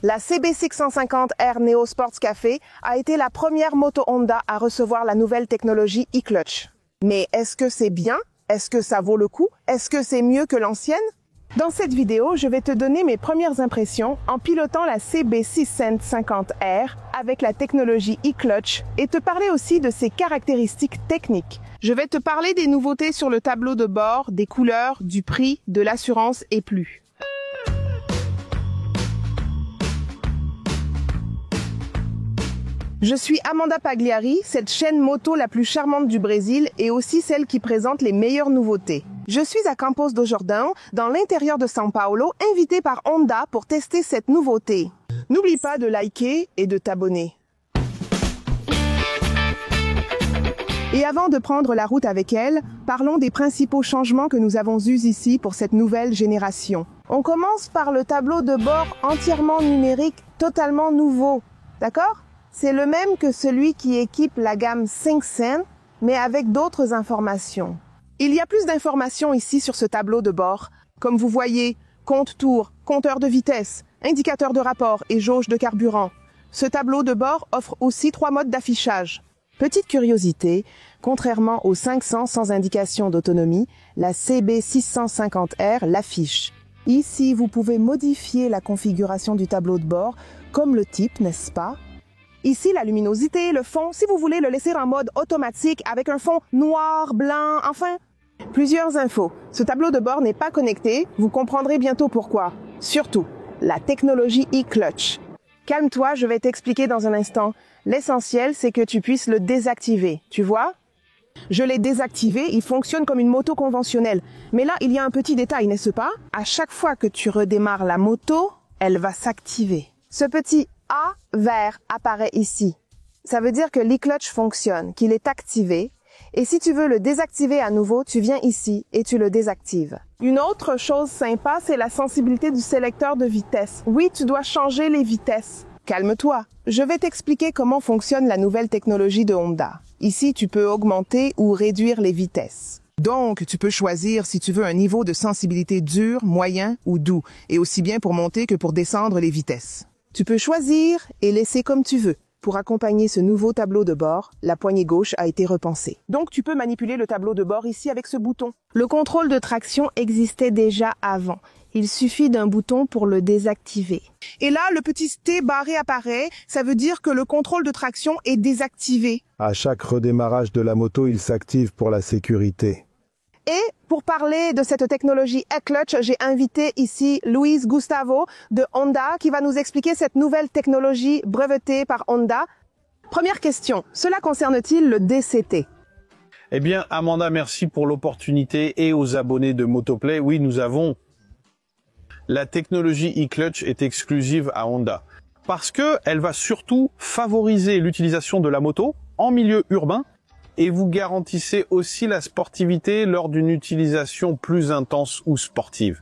La CB650R Neo Sports Café a été la première moto Honda à recevoir la nouvelle technologie e-clutch. Mais est-ce que c'est bien? Est-ce que ça vaut le coup? Est-ce que c'est mieux que l'ancienne? Dans cette vidéo, je vais te donner mes premières impressions en pilotant la CB650R avec la technologie e-clutch et te parler aussi de ses caractéristiques techniques. Je vais te parler des nouveautés sur le tableau de bord, des couleurs, du prix, de l'assurance et plus. Je suis Amanda Pagliari, cette chaîne moto la plus charmante du Brésil et aussi celle qui présente les meilleures nouveautés. Je suis à Campos do Jordão, dans l'intérieur de São Paulo, invitée par Honda pour tester cette nouveauté. N'oublie pas de liker et de t'abonner. Et avant de prendre la route avec elle, parlons des principaux changements que nous avons eus ici pour cette nouvelle génération. On commence par le tableau de bord entièrement numérique, totalement nouveau. D'accord ? C'est le même que celui qui équipe la gamme 500, mais avec d'autres informations. Il y a plus d'informations ici sur ce tableau de bord. Comme vous voyez, compte-tour, compteur de vitesse, indicateur de rapport et jauge de carburant. Ce tableau de bord offre aussi 3 modes d'affichage. Petite curiosité, contrairement aux 500 sans indication d'autonomie, la CB650R l'affiche. Ici, vous pouvez modifier la configuration du tableau de bord, comme le type, n'est-ce pas? Ici, la luminosité, le fond, si vous voulez le laisser en mode automatique avec un fond noir, blanc, enfin. Plusieurs infos. Ce tableau de bord n'est pas connecté, vous comprendrez bientôt pourquoi. Surtout, la technologie e-clutch. Calme-toi, je vais t'expliquer dans un instant. L'essentiel, c'est que tu puisses le désactiver, tu vois? Je l'ai désactivé, il fonctionne comme une moto conventionnelle. Mais là, il y a un petit détail, n'est-ce pas? À chaque fois que tu redémarres la moto, elle va s'activer. Ce petit A vert apparaît ici. Ça veut dire que l'e-clutch fonctionne, qu'il est activé. Et si tu veux le désactiver à nouveau, tu viens ici et tu le désactives. Une autre chose sympa, c'est la sensibilité du sélecteur de vitesse. Oui, tu dois changer les vitesses. Calme-toi. Je vais t'expliquer comment fonctionne la nouvelle technologie de Honda. Ici, tu peux augmenter ou réduire les vitesses. Donc, tu peux choisir si tu veux un niveau de sensibilité dur, moyen ou doux, et aussi bien pour monter que pour descendre les vitesses. Tu peux choisir et laisser comme tu veux. Pour accompagner ce nouveau tableau de bord, la poignée gauche a été repensée. Donc tu peux manipuler le tableau de bord ici avec ce bouton. Le contrôle de traction existait déjà avant. Il suffit d'un bouton pour le désactiver. Et là, le petit T barré apparaît. Ça veut dire que le contrôle de traction est désactivé. À chaque redémarrage de la moto, il s'active pour la sécurité. Et pour parler de cette technologie e-clutch, j'ai invité ici Luis Gustavo de Honda qui va nous expliquer cette nouvelle technologie brevetée par Honda. Première question, cela concerne-t-il le DCT? Eh bien, Amanda, merci pour l'opportunité et aux abonnés de Motoplay. Oui, nous avons la technologie e-clutch est exclusive à Honda parce que elle va surtout favoriser l'utilisation de la moto en milieu urbain. Et vous garantissez aussi la sportivité lors d'une utilisation plus intense ou sportive.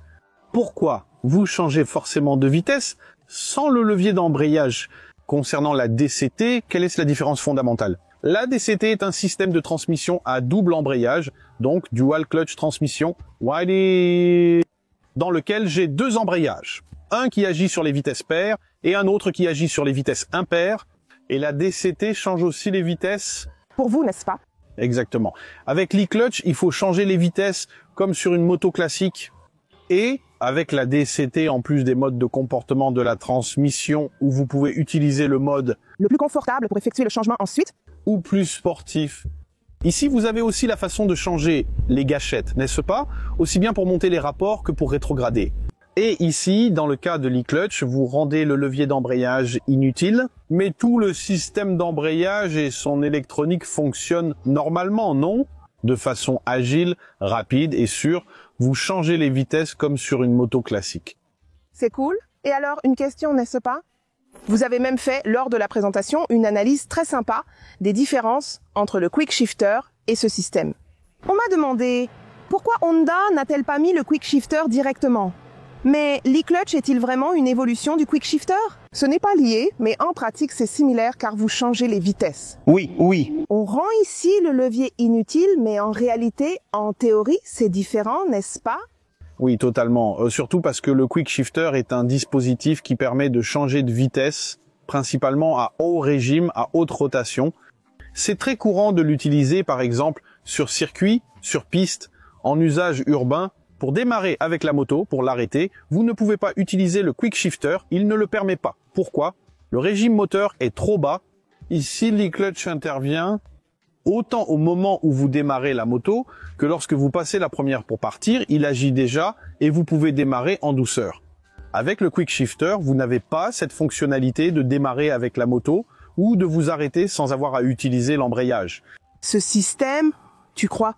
Pourquoi vous changez forcément de vitesse sans le levier d'embrayage? Concernant la DCT, quelle est la différence fondamentale? La DCT est un système de transmission à double embrayage, donc Dual Clutch Transmission, dans lequel j'ai 2 embrayages. Un qui agit sur les vitesses paires et un autre qui agit sur les vitesses impaires. Et la DCT change aussi les vitesses. Pour vous, n'est-ce pas? Exactement. Avec l'e-clutch, il faut changer les vitesses comme sur une moto classique. Et avec la DCT, en plus des modes de comportement de la transmission, où vous pouvez utiliser le mode le plus confortable pour effectuer le changement ensuite, ou plus sportif. Ici, vous avez aussi la façon de changer les gâchettes, n'est-ce pas? Aussi bien pour monter les rapports que pour rétrograder. Et ici, dans le cas de l'e-clutch, vous rendez le levier d'embrayage inutile, mais tout le système d'embrayage et son électronique fonctionnent normalement, non? De façon agile, rapide et sûre, vous changez les vitesses comme sur une moto classique. C'est cool. Et alors, une question, n'est-ce pas? Vous avez même fait, lors de la présentation, une analyse très sympa des différences entre le quick shifter et ce système. On m'a demandé, pourquoi Honda n'a-t-elle pas mis le quick shifter directement? Mais l'e-clutch est-il vraiment une évolution du quick shifter? Ce n'est pas lié, mais en pratique c'est similaire car vous changez les vitesses. Oui. On rend ici le levier inutile, mais en réalité, en théorie, c'est différent, n'est-ce pas? Oui, totalement. Surtout parce que le Quick Shifter est un dispositif qui permet de changer de vitesse, principalement à haut régime, à haute rotation. C'est très courant de l'utiliser, par exemple, sur circuit, sur piste, en usage urbain. Pour démarrer avec la moto, pour l'arrêter, vous ne pouvez pas utiliser le Quick Shifter, il ne le permet pas. Pourquoi? Le régime moteur est trop bas. Ici, l'e-clutch intervient autant au moment où vous démarrez la moto que lorsque vous passez la première pour partir, il agit déjà et vous pouvez démarrer en douceur. Avec le Quick Shifter, vous n'avez pas cette fonctionnalité de démarrer avec la moto ou de vous arrêter sans avoir à utiliser l'embrayage. Ce système, tu crois,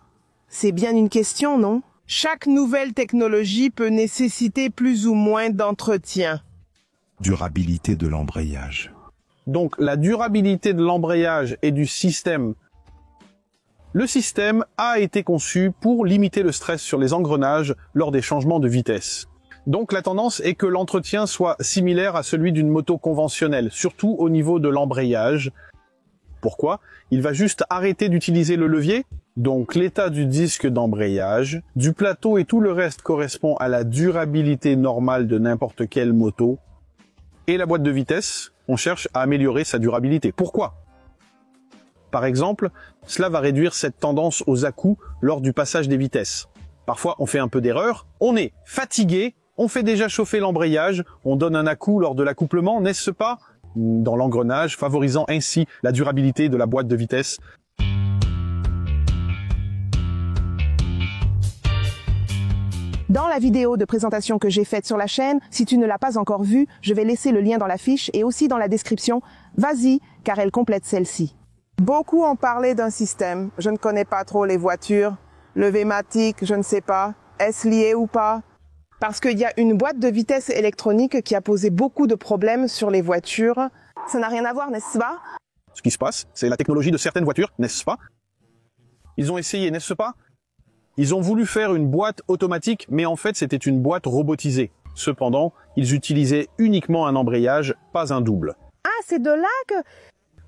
c'est bien une question, non? Chaque nouvelle technologie peut nécessiter plus ou moins d'entretien. Durabilité de l'embrayage. Donc la durabilité de l'embrayage et du système. Le système a été conçu pour limiter le stress sur les engrenages lors des changements de vitesse. Donc la tendance est que l'entretien soit similaire à celui d'une moto conventionnelle, surtout au niveau de l'embrayage. Pourquoi? Il va juste arrêter d'utiliser le levier. Donc l'état du disque d'embrayage, du plateau et tout le reste correspond à la durabilité normale de n'importe quelle moto. Et la boîte de vitesse, on cherche à améliorer sa durabilité. Pourquoi? Par exemple, cela va réduire cette tendance aux à-coups lors du passage des vitesses. Parfois, on fait un peu d'erreur, on est fatigué, on fait déjà chauffer l'embrayage, on donne un à-coup lors de l'accouplement, n'est-ce pas? Dans l'engrenage, favorisant ainsi la durabilité de la boîte de vitesse. Dans la vidéo de présentation que j'ai faite sur la chaîne, si tu ne l'as pas encore vue, je vais laisser le lien dans la fiche et aussi dans la description. Vas-y, car elle complète celle-ci. Beaucoup ont parlé d'un système. Je ne connais pas trop les voitures. Le V-matic, je ne sais pas. Est-ce lié ou pas? Parce qu'il y a une boîte de vitesse électronique qui a posé beaucoup de problèmes sur les voitures. Ça n'a rien à voir, n'est-ce pas? Ce qui se passe, c'est la technologie de certaines voitures, n'est-ce pas? Ils ont essayé, n'est-ce pas? Ils ont voulu faire une boîte automatique, mais en fait, c'était une boîte robotisée. Cependant, ils utilisaient uniquement un embrayage, pas un double. Ah, c'est de là que...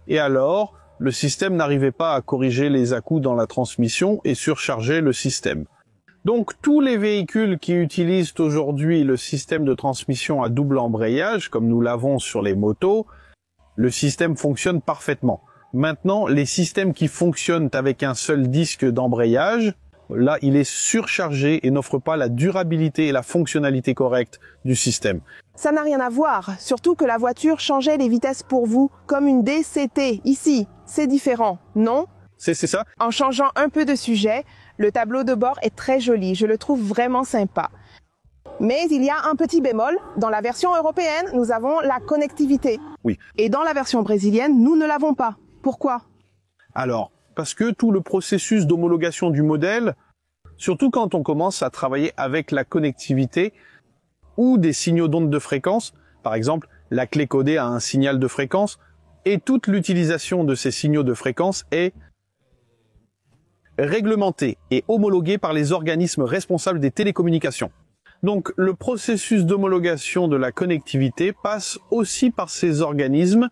Et alors, le système n'arrivait pas à corriger les à-coups dans la transmission et surchargeait le système. Donc, tous les véhicules qui utilisent aujourd'hui le système de transmission à double embrayage, comme nous l'avons sur les motos, le système fonctionne parfaitement. Maintenant, les systèmes qui fonctionnent avec un seul disque d'embrayage, là, il est surchargé et n'offre pas la durabilité et la fonctionnalité correcte du système. Ça n'a rien à voir, surtout que la voiture changeait les vitesses pour vous, comme une DCT. Ici, c'est différent, non? C'est ça? En changeant un peu de sujet, le tableau de bord est très joli, je le trouve vraiment sympa. Mais il y a un petit bémol, dans la version européenne, nous avons la connectivité. Oui. Et dans la version brésilienne, nous ne l'avons pas. Pourquoi? Alors, parce que tout le processus d'homologation du modèle, surtout quand on commence à travailler avec la connectivité ou des signaux d'onde de fréquence, par exemple, la clé codée a un signal de fréquence, et toute l'utilisation de ces signaux de fréquence est réglementée et homologuée par les organismes responsables des télécommunications. Donc, le processus d'homologation de la connectivité passe aussi par ces organismes.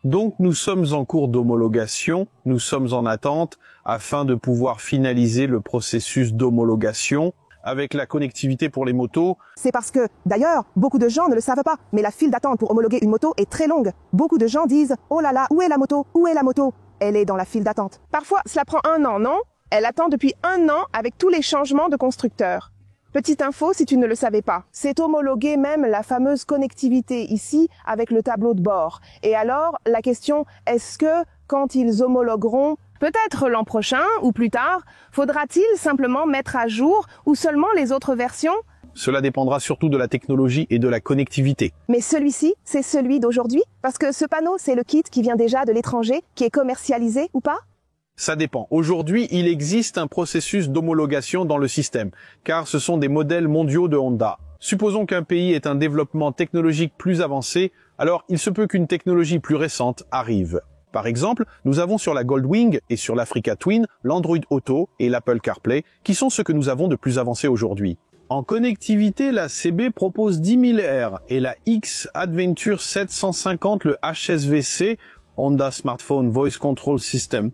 Donc nous sommes en cours d'homologation, nous sommes en attente afin de pouvoir finaliser le processus d'homologation avec la connectivité pour les motos. C'est parce que, d'ailleurs, beaucoup de gens ne le savent pas, mais la file d'attente pour homologuer une moto est très longue. Beaucoup de gens disent « Oh là là, où est la moto? Où est la moto ?» Elle est dans la file d'attente. Parfois, cela prend 1 an, non? Elle attend depuis 1 an avec tous les changements de constructeur. Petite info si tu ne le savais pas, c'est homologué même la fameuse connectivité ici avec le tableau de bord. Et alors, la question, est-ce que quand ils homologueront, peut-être l'an prochain ou plus tard, faudra-t-il simplement mettre à jour ou seulement les autres versions? Cela dépendra surtout de la technologie et de la connectivité. Mais celui-ci, c'est celui d'aujourd'hui? Parce que ce panneau, c'est le kit qui vient déjà de l'étranger, qui est commercialisé ou pas? Ça dépend. Aujourd'hui, il existe un processus d'homologation dans le système, car ce sont des modèles mondiaux de Honda. Supposons qu'un pays ait un développement technologique plus avancé, alors il se peut qu'une technologie plus récente arrive. Par exemple, nous avons sur la Goldwing et sur l'Africa Twin l'Android Auto et l'Apple CarPlay, qui sont ceux que nous avons de plus avancés aujourd'hui. En connectivité, la CB propose 10 000 R et la X Adventure 750, le HSVC, Honda Smartphone Voice Control System.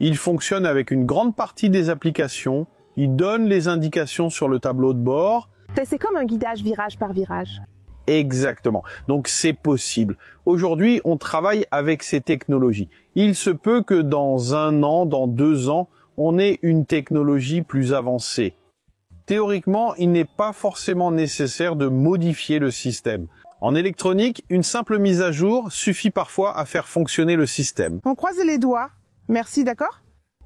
Il fonctionne avec une grande partie des applications Il donne les indications sur le tableau de bord. C'est comme un guidage virage par virage. Exactement. Donc c'est possible. Aujourd'hui, on travaille avec ces technologies. Il se peut que dans 1 an, dans 2 ans, on ait une technologie plus avancée. Théoriquement, il n'est pas forcément nécessaire de modifier le système. En électronique, une simple mise à jour suffit parfois à faire fonctionner le système. On croise les doigts. Merci, d'accord?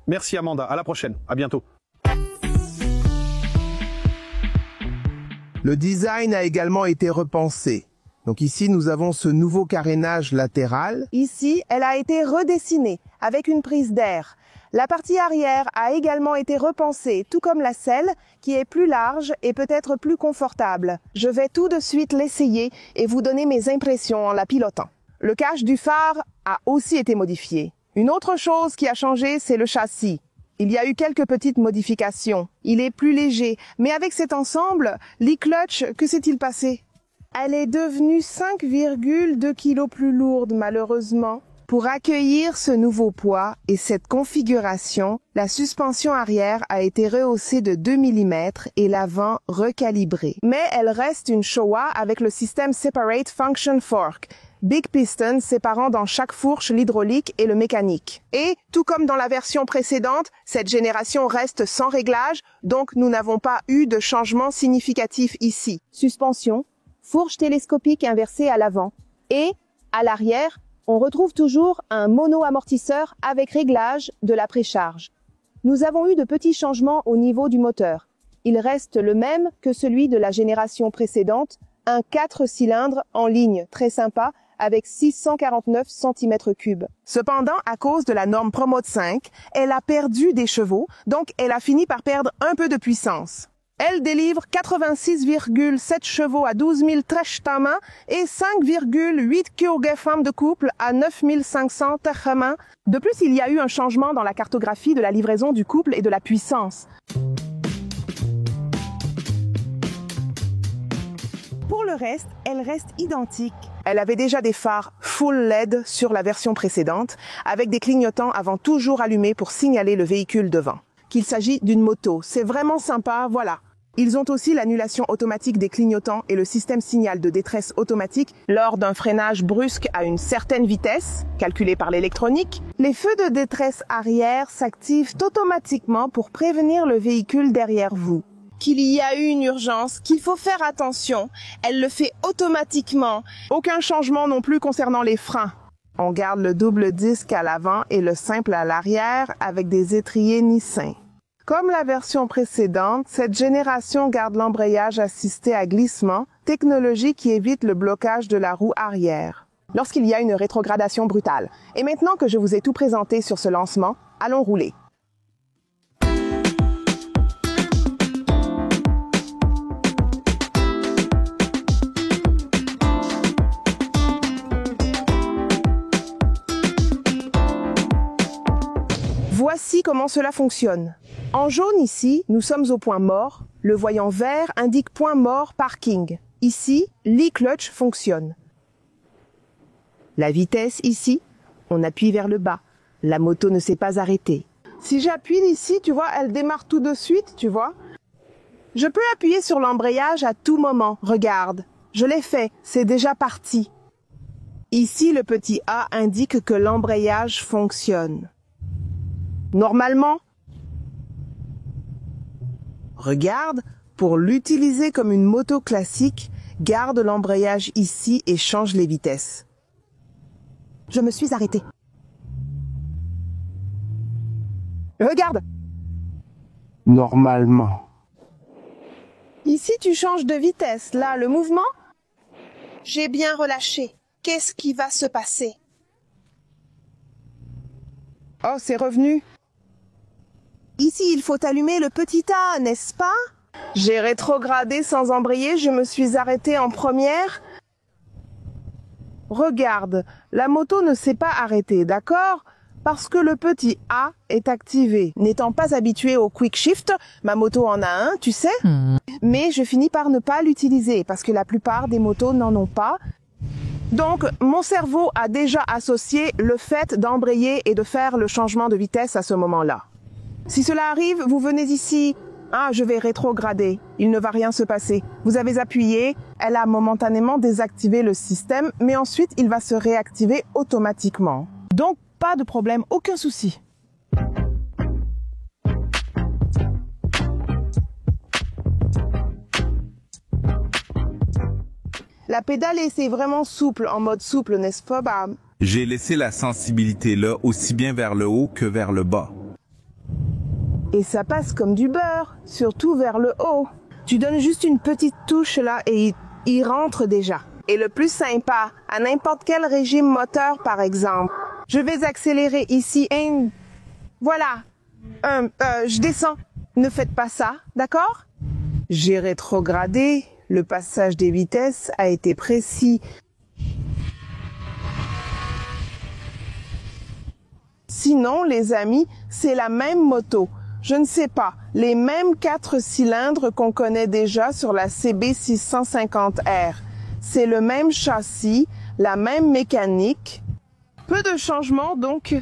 Merci Amanda, à la prochaine, à bientôt. Le design a également été repensé. Donc ici, nous avons ce nouveau carénage latéral. Ici, elle a été redessinée avec une prise d'air. La partie arrière a également été repensée, tout comme la selle, qui est plus large et peut-être plus confortable. Je vais tout de suite l'essayer et vous donner mes impressions en la pilotant. Le cache du phare a aussi été modifié. Une autre chose qui a changé, c'est le châssis. Il y a eu quelques petites modifications. Il est plus léger, mais avec cet ensemble, l'e-clutch, que s'est-il passé? Elle est devenue 5,2 kg plus lourde, malheureusement. Pour accueillir ce nouveau poids et cette configuration, la suspension arrière a été rehaussée de 2 mm et l'avant recalibré. Mais elle reste une Showa avec le système Separate Function Fork, Big Piston séparant dans chaque fourche l'hydraulique et le mécanique. Et, tout comme dans la version précédente, cette génération reste sans réglage, donc nous n'avons pas eu de changement significatif ici. Suspension, fourche télescopique inversée à l'avant. Et, à l'arrière, on retrouve toujours un mono-amortisseur avec réglage de la précharge. Nous avons eu de petits changements au niveau du moteur. Il reste le même que celui de la génération précédente, un 4 cylindres en ligne, très sympa, avec 649 cm3. Cependant, à cause de la norme Promote 5, elle a perdu des chevaux, donc elle a fini par perdre un peu de puissance. Elle délivre 86,7 chevaux à 12 000 Tama et 5,8 kg de couple à 9 500 Tama. De plus, il y a eu un changement dans la cartographie de la livraison du couple et de la puissance. Pour le reste, elle reste identique. Elle avait déjà des phares full LED sur la version précédente, avec des clignotants avant toujours allumés pour signaler le véhicule devant. Qu'il s'agit d'une moto, c'est vraiment sympa, voilà. Ils ont aussi l'annulation automatique des clignotants et le système signal de détresse automatique lors d'un freinage brusque à une certaine vitesse, calculée par l'électronique. Les feux de détresse arrière s'activent automatiquement pour prévenir le véhicule derrière vous. Qu'il y a eu une urgence, qu'il faut faire attention. Elle le fait automatiquement. Aucun changement non plus concernant les freins. On garde le double disque à l'avant et le simple à l'arrière avec des étriers Nissin. Comme la version précédente, cette génération garde l'embrayage assisté à glissement, technologie qui évite le blocage de la roue arrière. Lorsqu'il y a une rétrogradation brutale. Et maintenant que je vous ai tout présenté sur ce lancement, allons rouler. Voici comment cela fonctionne. En jaune ici, nous sommes au point mort. Le voyant vert indique point mort parking. Ici, l'e-clutch fonctionne. La vitesse ici, on appuie vers le bas. La moto ne s'est pas arrêtée. Si j'appuie ici, tu vois, elle démarre tout de suite, tu vois. Je peux appuyer sur l'embrayage à tout moment. Regarde, je l'ai fait, c'est déjà parti. Ici, le petit A indique que l'embrayage fonctionne. Normalement, regarde, pour l'utiliser comme une moto classique, garde l'embrayage ici et change les vitesses. Je me suis arrêtée. Regarde. Normalement. Ici, tu changes de vitesse. Là, le mouvement. J'ai bien relâché. Qu'est-ce qui va se passer? Oh, c'est revenu. Ici, il faut allumer le petit A, n'est-ce pas? J'ai rétrogradé sans embrayer, je me suis arrêtée en première. Regarde, la moto ne s'est pas arrêtée, d'accord? Parce que le petit A est activé. N'étant pas habituée au quick shift, ma moto en a un, tu sais? Mais je finis par ne pas l'utiliser parce que la plupart des motos n'en ont pas. Donc, mon cerveau a déjà associé le fait d'embrayer et de faire le changement de vitesse à ce moment-là. Si cela arrive, vous venez ici Ah, je vais rétrograder. Il ne va rien se passer. Vous avez appuyé, elle a momentanément désactivé le système, mais ensuite il va se réactiver automatiquement. Donc, pas de problème, aucun souci. La pédale est vraiment souple, en mode souple, n'est-ce pas? J'ai laissé la sensibilité là, aussi bien vers le haut que vers le bas. Et ça passe comme du beurre, surtout vers le haut. Tu donnes juste une petite touche là et il rentre déjà. Et le plus sympa, à n'importe quel régime moteur par exemple, je vais accélérer ici. Voilà. Je descends. Ne faites pas ça, d'accord? J'ai rétrogradé. Le passage des vitesses a été précis. Sinon, les amis, c'est la même moto. Je ne sais pas, les mêmes 4 cylindres qu'on connaît déjà sur la CB650R. C'est le même châssis, la même mécanique. Peu de changements, donc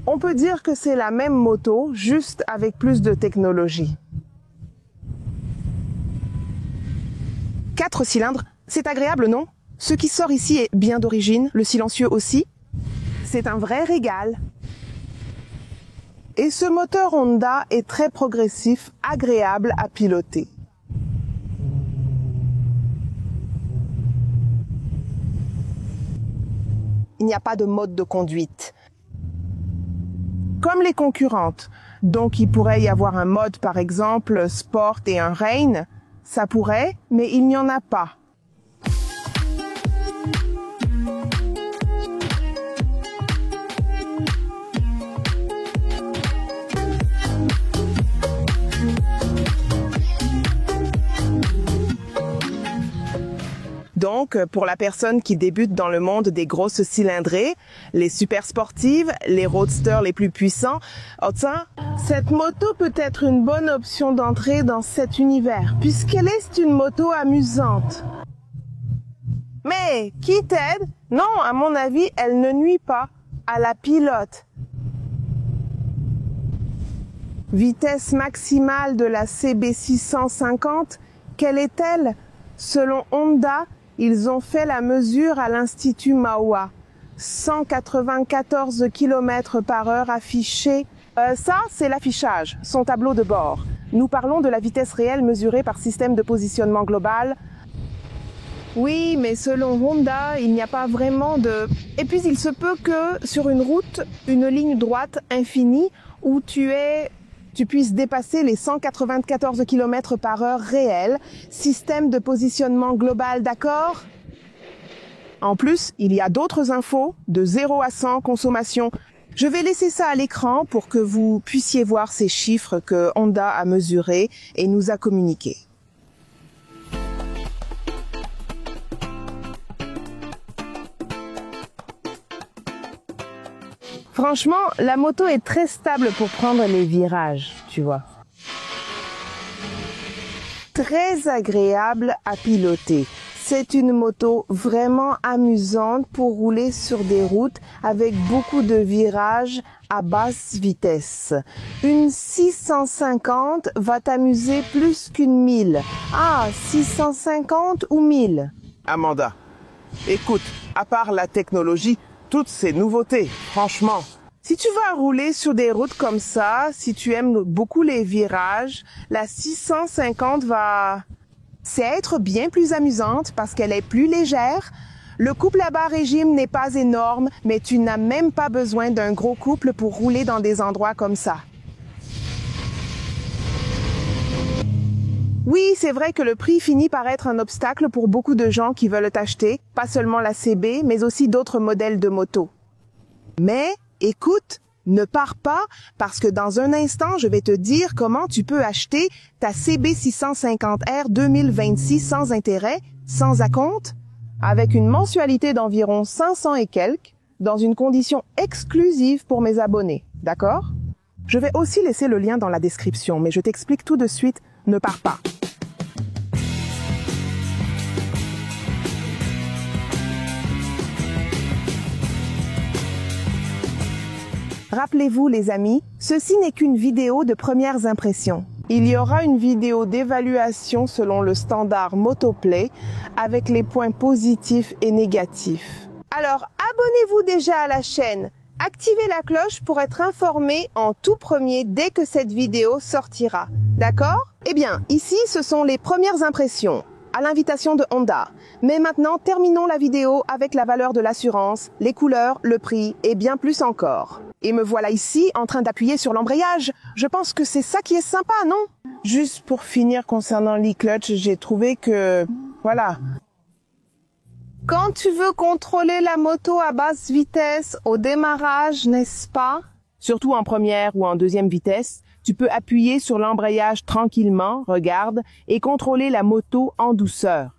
on peut dire que c'est la même moto, juste avec plus de technologie. 4 cylindres, c'est agréable, non? Ce qui sort ici est bien d'origine, le silencieux aussi. C'est un vrai régal. Et ce moteur Honda est très progressif, agréable à piloter. Il n'y a pas de mode de conduite. Comme les concurrentes, donc il pourrait y avoir un mode par exemple Sport et un Rain, ça pourrait, mais il n'y en a pas. Donc, pour la personne qui débute dans le monde des grosses cylindrées, les super sportives, les roadsters les plus puissants, cette moto peut être une bonne option d'entrée dans cet univers, puisqu'elle est une moto amusante. Mais, qui t'aide? Non, à mon avis, elle ne nuit pas à la pilote. Vitesse maximale de la CB650, quelle est-elle? Selon Honda, ils ont fait la mesure à l'Institut Mahwah. 194 km/h affiché. Ça, c'est l'affichage, son tableau de bord. Nous parlons de la vitesse réelle mesurée par système de positionnement global. Oui, mais selon Honda, il n'y a pas vraiment de... Et puis, il se peut que sur une route, une ligne droite infinie, où tu puisses dépasser les 194 km/h réels, système de positionnement global, d'accord? En plus, il y a d'autres infos, de 0 à 100 consommation. Je vais laisser ça à l'écran pour que vous puissiez voir ces chiffres que Honda a mesurés et nous a communiqués. Franchement, la moto est très stable pour prendre les virages, tu vois. Très agréable à piloter. C'est une moto vraiment amusante pour rouler sur des routes avec beaucoup de virages à basse vitesse. Une 650 va t'amuser plus qu'une 1000. Ah, 650 ou 1000? Amanda, écoute, à part la technologie, toutes ces nouveautés, franchement. Si tu vas rouler sur des routes comme ça, si tu aimes beaucoup les virages, la 650 va être bien plus amusante parce qu'elle est plus légère. Le couple à bas régime n'est pas énorme, mais tu n'as même pas besoin d'un gros couple pour rouler dans des endroits comme ça. Oui, c'est vrai que le prix finit par être un obstacle pour beaucoup de gens qui veulent t'acheter, pas seulement la CB, mais aussi d'autres modèles de moto. Mais, écoute, ne pars pas, parce que dans un instant, je vais te dire comment tu peux acheter ta CB650R 2026 sans intérêt, sans acompte, avec une mensualité d'environ 500 et quelques, dans une condition exclusive pour mes abonnés, d'accord? Je vais aussi laisser le lien dans la description, mais je t'explique tout de suite, ne pars pas. Rappelez-vous les amis, ceci n'est qu'une vidéo de premières impressions. Il y aura une vidéo d'évaluation selon le standard Motoplay avec les points positifs et négatifs. Alors, abonnez-vous déjà à la chaîne. Activez la cloche pour être informé en tout premier dès que cette vidéo sortira. D'accord? Eh bien, ici, ce sont les premières impressions, à l'invitation de Honda. Mais maintenant, terminons la vidéo avec la valeur de l'assurance, les couleurs, le prix et bien plus encore. Et me voilà ici en train d'appuyer sur l'embrayage. Je pense que c'est ça qui est sympa, non? Juste pour finir concernant l'e-clutch, j'ai trouvé que... Voilà. Quand tu veux contrôler la moto à basse vitesse au démarrage, n'est-ce pas? Surtout en première ou en deuxième vitesse, tu peux appuyer sur l'embrayage tranquillement, regarde, et contrôler la moto en douceur.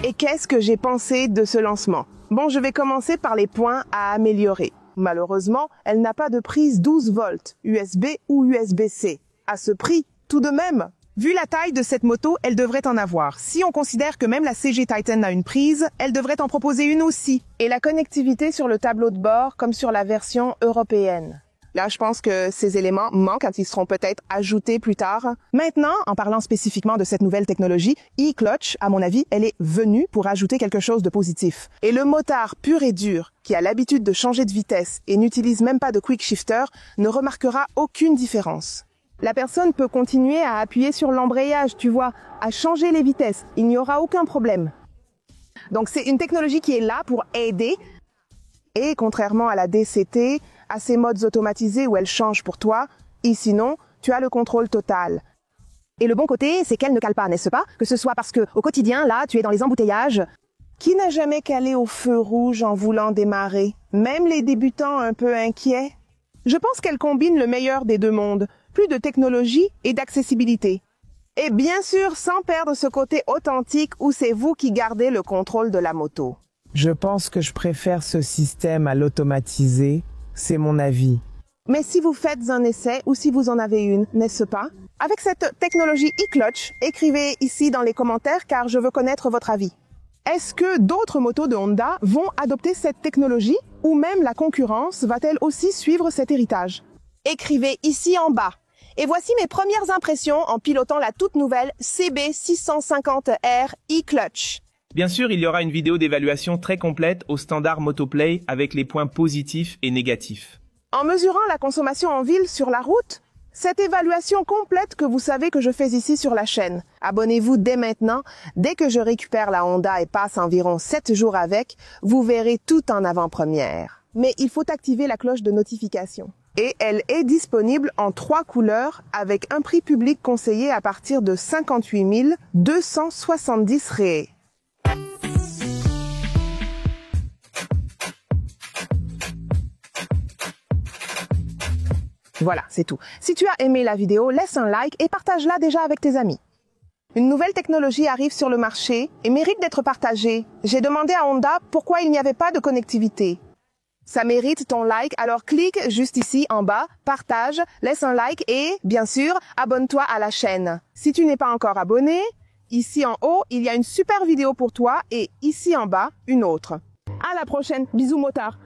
Et qu'est-ce que j'ai pensé de ce lancement? Bon, je vais commencer par les points à améliorer. Malheureusement, elle n'a pas de prise 12 volts, USB ou USB-C. À ce prix, tout de même. Vu la taille de cette moto, elle devrait en avoir. Si on considère que même la CG Titan a une prise, elle devrait en proposer une aussi. Et la connectivité sur le tableau de bord comme sur la version européenne. Là, je pense que ces éléments manquent quand ils seront peut-être ajoutés plus tard. Maintenant, en parlant spécifiquement de cette nouvelle technologie, e-clutch, à mon avis, elle est venue pour ajouter quelque chose de positif. Et le motard pur et dur, qui a l'habitude de changer de vitesse et n'utilise même pas de quick shifter, ne remarquera aucune différence. La personne peut continuer à appuyer sur l'embrayage, tu vois, à changer les vitesses. Il n'y aura aucun problème. Donc c'est une technologie qui est là pour aider. Et contrairement à la DCT, à ces modes automatisés où elle change pour toi, ici non, tu as le contrôle total. Et le bon côté, c'est qu'elle ne cale pas, n'est-ce pas? Que ce soit parce que au quotidien, là, tu es dans les embouteillages. Qui n'a jamais calé au feu rouge en voulant démarrer? Même les débutants un peu inquiets? Je pense qu'elle combine le meilleur des deux mondes, plus de technologie et d'accessibilité. Et bien sûr, sans perdre ce côté authentique où c'est vous qui gardez le contrôle de la moto. Je pense que je préfère ce système à l'automatisé. C'est mon avis. Mais si vous faites un essai ou si vous en avez une, n'est-ce pas? Avec cette technologie e-clutch, écrivez ici dans les commentaires car je veux connaître votre avis. Est-ce que d'autres motos de Honda vont adopter cette technologie ou même la concurrence va-t-elle aussi suivre cet héritage? Écrivez ici en bas. Et voici mes premières impressions en pilotant la toute nouvelle CB650R e-clutch. Bien sûr, il y aura une vidéo d'évaluation très complète au standard Motoplay avec les points positifs et négatifs. En mesurant la consommation en ville sur la route, cette évaluation complète que vous savez que je fais ici sur la chaîne. Abonnez-vous dès maintenant. Dès que je récupère la Honda et passe environ 7 jours avec, vous verrez tout en avant-première. Mais il faut activer la cloche de notification. Et elle est disponible en 3 couleurs avec un prix public conseillé à partir de 58 270 réals. Voilà, c'est tout. Si tu as aimé la vidéo, laisse un like et partage-la déjà avec tes amis. Une nouvelle technologie arrive sur le marché et mérite d'être partagée. J'ai demandé à Honda pourquoi il n'y avait pas de connectivité. Ça mérite ton like, alors clique juste ici en bas, partage, laisse un like et, bien sûr, abonne-toi à la chaîne. Si tu n'es pas encore abonné, ici en haut, il y a une super vidéo pour toi et ici en bas, une autre. À la prochaine, bisous motards.